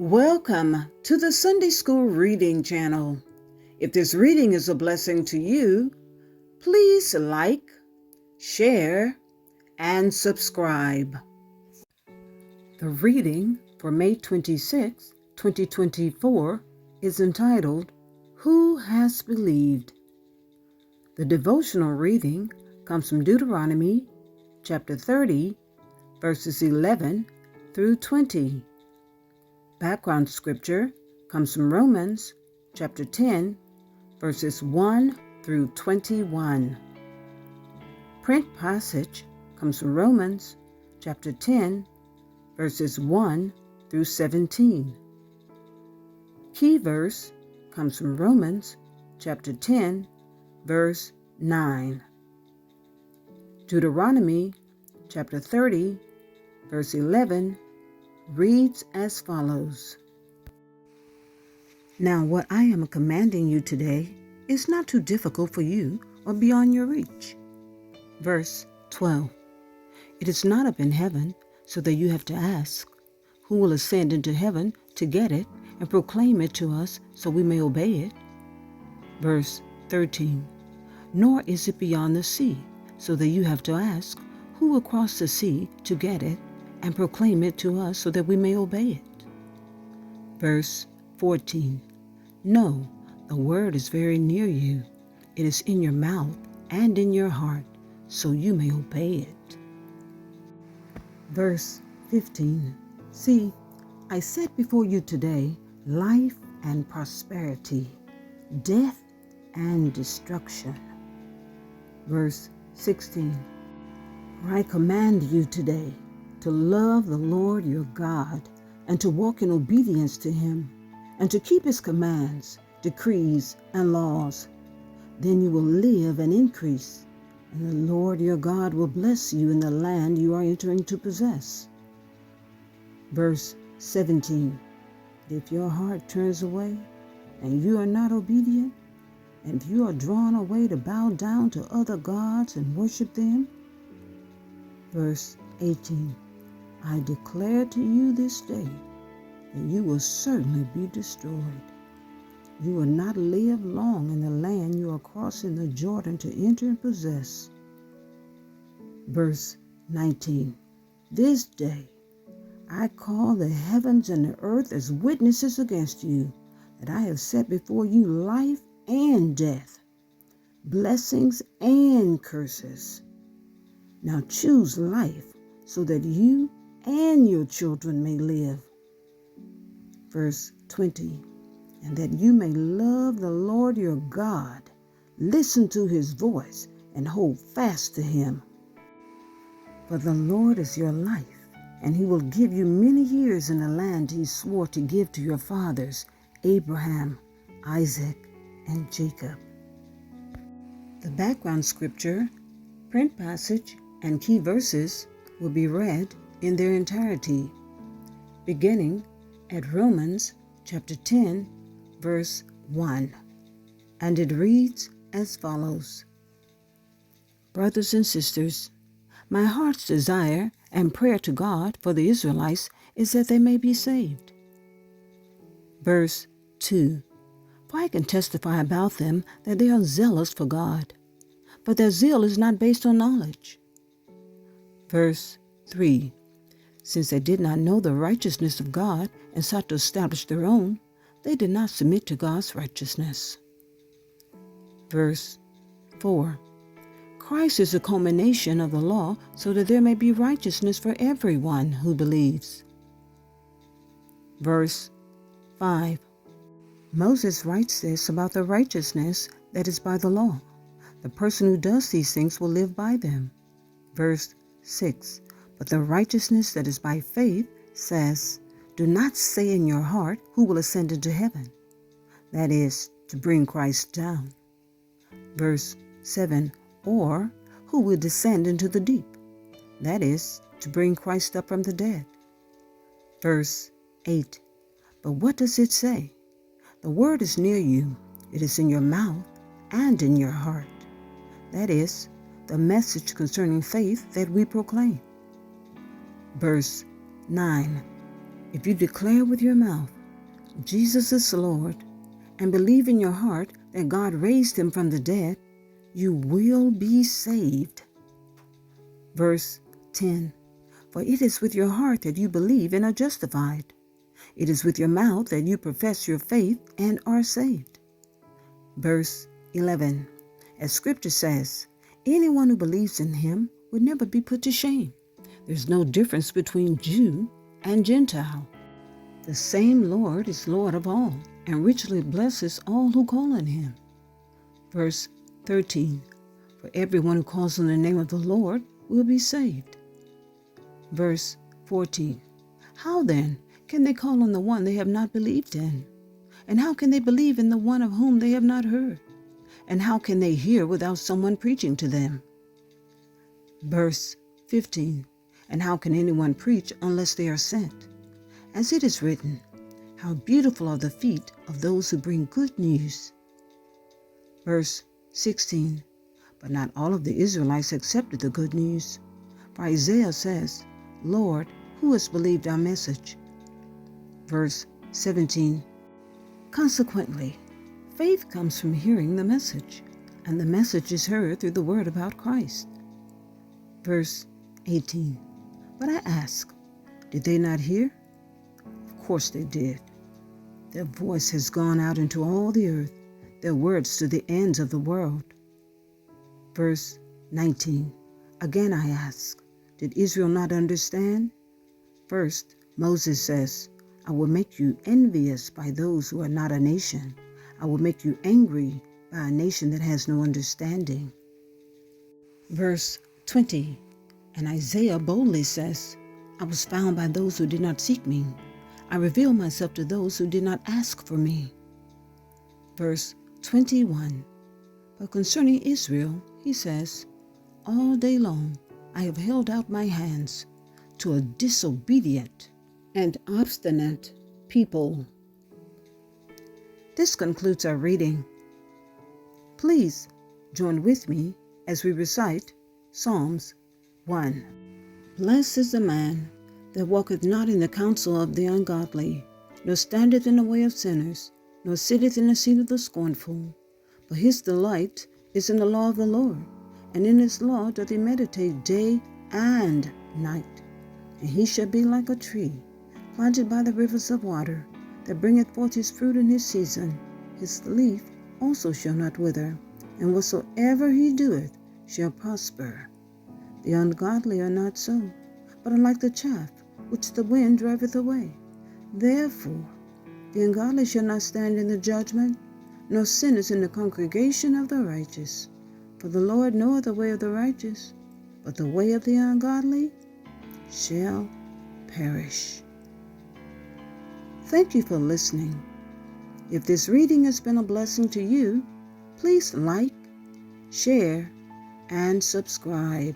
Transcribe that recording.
Welcome to the Sunday School Reading Channel. If this reading is a blessing to you, please like, share, and subscribe. The reading for May 26, 2024 is entitled, Who Has Believed? The devotional reading comes from Deuteronomy chapter 30, verses 11 through 20. Background scripture comes from Romans chapter 10, verses 1 through 21. Print passage comes from Romans chapter 10, verses 1 through 17. Key verse comes from Romans chapter 10, verse 9. Deuteronomy chapter 30, verse 11 reads as follows. Now what I am commanding you today is not too difficult for you or beyond your reach. Verse 12. It is not up in heaven, so that you have to ask, who will ascend into heaven to get it and proclaim it to us so we may obey it? Verse 13. Nor is it beyond the sea, so that you have to ask, who will cross the sea to get it and proclaim it to us so that we may obey it? Verse 14. No, the word is very near you. It is in your mouth and in your heart, so you may obey it. Verse 15. See, I set before you today life and prosperity, death and destruction. Verse 16. For I command you today to love the Lord your God, and to walk in obedience to him, and to keep his commands, decrees, and laws. Then you will live and increase, and the Lord your God will bless you in the land you are entering to possess. Verse 17. If your heart turns away, and you are not obedient, and you are drawn away to bow down to other gods and worship them. Verse 18. I declare to you this day that you will certainly be destroyed. You will not live long in the land you are crossing the Jordan to enter and possess. Verse 19. This day I call the heavens and the earth as witnesses against you, that I have set before you life and death, blessings and curses. Now choose life, so that you and your children may live. Verse 20. And that you may love the Lord your God, listen to his voice, and hold fast to him. For the Lord is your life, and he will give you many years in the land he swore to give to your fathers, Abraham, Isaac, and Jacob. The background scripture, print passage, and key verses will be read in their entirety, beginning at Romans chapter 10, verse 1. And it reads as follows. Brothers and sisters, my heart's desire and prayer to God for the Israelites is that they may be saved. Verse 2. For I can testify about them that they are zealous for God, but their zeal is not based on knowledge. Verse 3. Since they did not know the righteousness of God and sought to establish their own, they did not submit to God's righteousness. Verse 4. Christ is the culmination of the law, so that there may be righteousness for everyone who believes. Verse 5. Moses writes this about the righteousness that is by the law. The person who does these things will live by them. Verse 6. But the righteousness that is by faith says, do not say in your heart, who will ascend into heaven? That is, to bring Christ down. Verse 7. Or, who will descend into the deep? That is, to bring Christ up from the dead. Verse 8. But what does it say? The word is near you. It is in your mouth and in your heart. That is, the message concerning faith that we proclaim. Verse 9. If you declare with your mouth, Jesus is Lord, and believe in your heart that God raised him from the dead, you will be saved. Verse 10. For it is with your heart that you believe and are justified. It is with your mouth that you profess your faith and are saved. Verse 11. As Scripture says, anyone who believes in him would never be put to shame. There's no difference between Jew and Gentile. The same Lord is Lord of all and richly blesses all who call on him. Verse 13. For everyone who calls on the name of the Lord will be saved. Verse 14. How then can they call on the one they have not believed in? And how can they believe in the one of whom they have not heard? And how can they hear without someone preaching to them? Verse 15. And how can anyone preach unless they are sent? As it is written, how beautiful are the feet of those who bring good news. Verse 16. But not all of the Israelites accepted the good news. For Isaiah says, Lord, who has believed our message? Verse 17. Consequently, faith comes from hearing the message, and the message is heard through the word about Christ. Verse 18. But I ask, did they not hear? Of course they did. Their voice has gone out into all the earth, their words to the ends of the world. Verse 19. Again I ask, did Israel not understand? First, Moses says, I will make you envious by those who are not a nation. I will make you angry by a nation that has no understanding. Verse 20. And Isaiah boldly says, I was found by those who did not seek me. I revealed myself to those who did not ask for me. Verse 21. But concerning Israel, he says, all day long I have held out my hands to a disobedient and obstinate people. This concludes our reading. Please join with me as we recite Psalms 1. Blessed is the man that walketh not in the counsel of the ungodly, nor standeth in the way of sinners, nor sitteth in the seat of the scornful. But his delight is in the law of the Lord, and in his law doth he meditate day and night. And he shall be like a tree planted by the rivers of water, that bringeth forth his fruit in his season. His leaf also shall not wither, and whatsoever he doeth shall prosper. The ungodly are not so, but are like the chaff which the wind driveth away. Therefore the ungodly shall not stand in the judgment, nor sinners in the congregation of the righteous. For the Lord knoweth the way of the righteous, but the way of the ungodly shall perish. Thank you for listening. If this reading has been a blessing to you, please like, share, and subscribe.